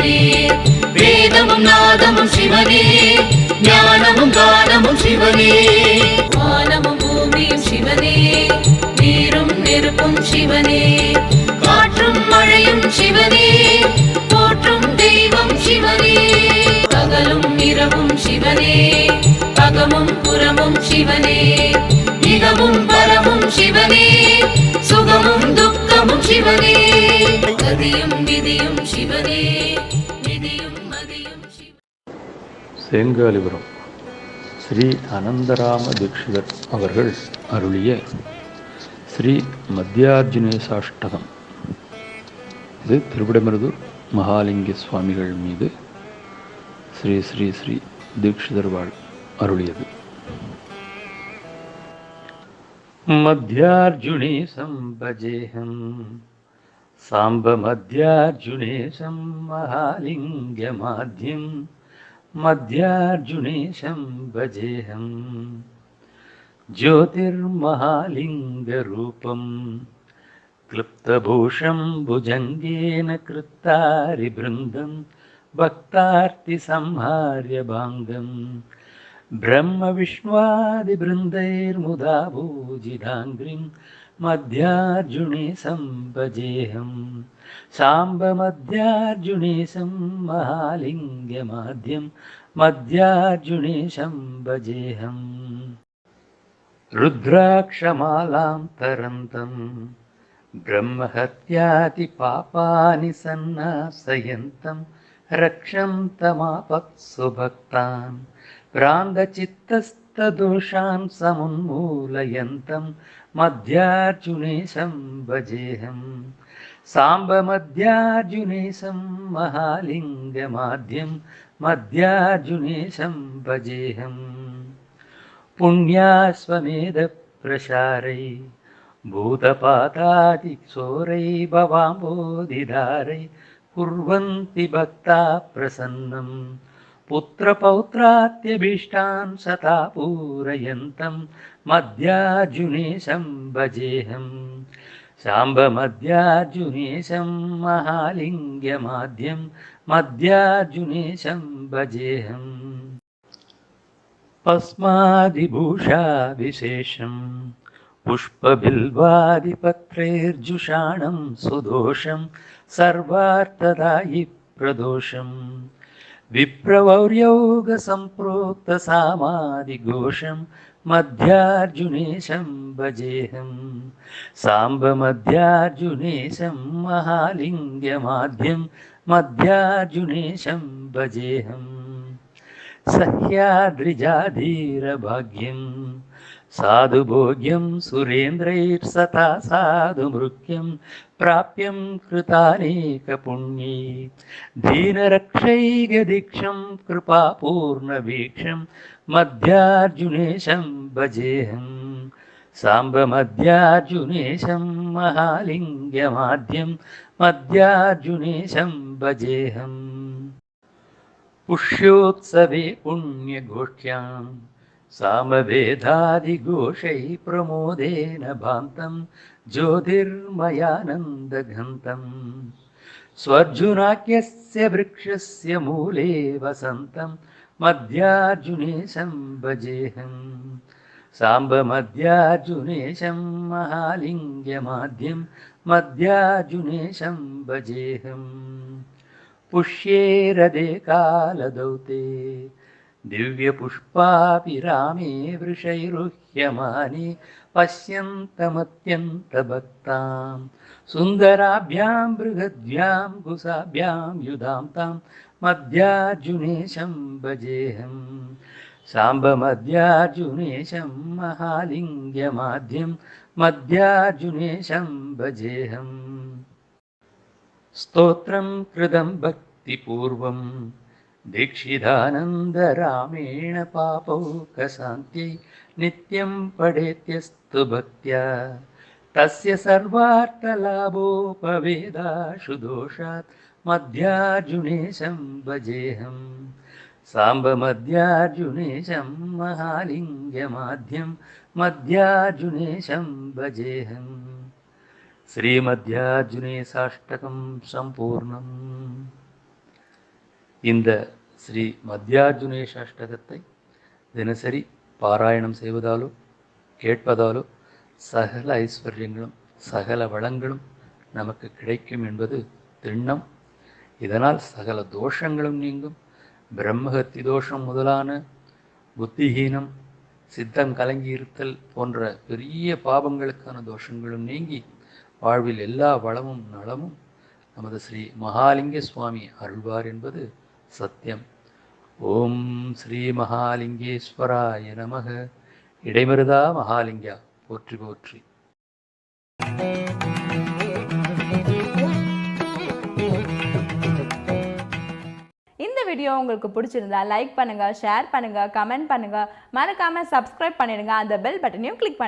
சிவனே, வேதமும் நாதமும் சிவனே, ஞானமும் கானமும் சிவனே, வானமும் பூமியும் சிவனே, நீரும் நெருப்பும் சிவனே, காற்றும் மழையும் சிவனே, போற்றும் தெய்வம் சிவனே, பகலும் இரவும் சிவனே, அகமும் புறமும் சிவனே, இகமும் பரமும் சிவனே, சுகமும் துக்கமும் சிவனே, கதியும் விதியும் சிவனே, நிதியும் மதியும் சிவனே. சேங்காலிபுரம் ஸ்ரீ அனந்தராம தீட்சிதர் அவர்கள் அருளிய ஸ்ரீ மத்தியார்ஜுனேசாஷ்டகம். இது திருவிடமருதூர் மகாலிங்க சுவாமிகள் மீது ஸ்ரீ ஸ்ரீ ஸ்ரீ தீட்சிதர் வாழ் அருளியது. மத்தியார்ஜுனேசம் பஜேஹம் சாம்ப மத்தியார்ஜுனேசம் மகாலிங்கமாத்யம் மத்தியார்ஜுனேசம் பஜேஹம் ஜோதிர்மகாலிங்கரூபம் क्लुप्तभूषं भुजङ्गेन कृत्तारिबृन्दं भक्तार्तिसंहार्य भाङ्गं ब्रह्मविष्णुवादिबृन्दैर्मुदा भूजिदाङ्घ्रिं मध्यार्जुनेशं भजेऽहं साम्बमध्यार्जुनेशं महालिङ्गमाद्यं मध्यार्जुनेशं भजेऽहं रुद्राक्षमालां तरन्तम् ब्रह्महत्याति पापानि सन्नासयन्तं रक्षन्तमापत्सु भक्तान् भ्रान्तचित्तस्तदोषान् समुन्मूलयन्तं मध्यार्जुनेशं भजेऽहं साम्बमध्यार्जुनेशं महालिङ्गमाद्यं मध्यार्जुनेशं भजेऽहं पुण्यास्वमेधप्रसारै भूतपातादिचोरै भवाम्बोधिधारै कुर्वन्ति भक्ता प्रसन्नं पुत्रपौत्रात्यभीष्टान् सता पूरयन्तं मध्यार्जुनेशं भजेऽहं साम्बमध्यार्जुनेशं महालिङ्गमाद्यं मध्यार्जुनेशं भजेऽहं पस्मादिभूषाविशेषं पुष्पबिल्वादिपत्रैर्जुषाणं सुदोषं सर्वार्थदायि प्रदोषं विप्रवौर्योगसम्प्रोक्तसामादिघोषं मध्यार्जुनेशं भजेऽहं साम्बमध्यार्जुनेशं महालिङ्गमाद्यं मध्यार्जुनेशं भजेऽहं सह्याद्रिजाधीरभाग्यं साधुभोग्यं सुरेन्द्रैर्सता साधुमृक्यं प्राप्यं कृतानेकपुण्यै दीनरक्षैकदीक्षं कृपापूर्णवीक्षं मध्यार्जुनेशं भजेऽहं साम्बमध्यार्जुनेशं महालिङ्गमाद्यं मध्यार्जुनेशं भजेऽहं पुष्योत्सवे पुण्यगोष्ठ्यां सामवेदादिघोषै प्रमोदेन भान्तं ज्योतिर्मयानन्दघन्तं स्वर्जुनाख्यस्य वृक्षस्य मूले वसन्तं मध्यार्जुनेशं भजेऽहं साम्बमध्यार्जुनेशं महालिङ्गमाद्यं मध्यार्जुनेशं भजेऽहं पुष्ये रदे कालदौते दिव्यपुष्पाभिरामे वृषैरुह्यमाने पश्यन्तमत्यन्तभक्तां सुन्दराभ्यां बृहद्भ्यां कुशाभ्यां युधां तां मध्यार्जुनेशं भजेऽहं साम्बमध्यार्जुनेशं महालिङ्गमाद्यं मध्यार्जुनेशं भजेऽहं स्तोत्रं कृतं भक्तिपूर्वं दीक्षितानन्दरामेण पापौकशान्त्यै नित्यं पठेत्यस्तु भक्त्या तस्य सर्वार्थलाभोपवेदाशु दोषात् मध्यार्जुनेशं भजेऽहं साम्बमध्यार्जुनेशं महालिङ्गमाद्यं मध्यार्जुनेशं भजेऽहं श्रीमध्यार्जुनेशाष्टकं सम्पूर्णम्। இந்த ஸ்ரீ மத்தியார்ஜுனேஷ அஷ்டகத்தை தினசரி பாராயணம் செய்வதாலோ கேட்பதாலோ சகல ஐஸ்வர்யங்களும் சகல வளங்களும் நமக்கு கிடைக்கும் என்பது திண்ணம். இதனால் சகல தோஷங்களும் நீங்கும். பிரம்மஹத்தி தோஷம் முதலான புத்திஹீனம், சித்தம் கலங்கி இருத்தல் போன்ற பெரிய பாவங்களுக்கான தோஷங்களும் நீங்கி வாழ்வில் எல்லா வளமும் நலமும் நமது ஸ்ரீ மகாலிங்க சுவாமி அருள்வார் என்பது சத்தியம். ஓம் ஸ்ரீ மகாலிங்கேஸ்வராய நமக. இடைமருதா மகாலிங்கா போற்றி போற்றி. இந்த வீடியோ உங்களுக்கு பிடிச்சிருந்தா லைக் பண்ணுங்க, ஷேர் பண்ணுங்க, கமெண்ட் பண்ணுங்க, மறக்காம சப்ஸ்கிரைப் பண்ணிடுங்க, அந்த பெல் பட்டனையும் கிளிக் பண்ணுங்க.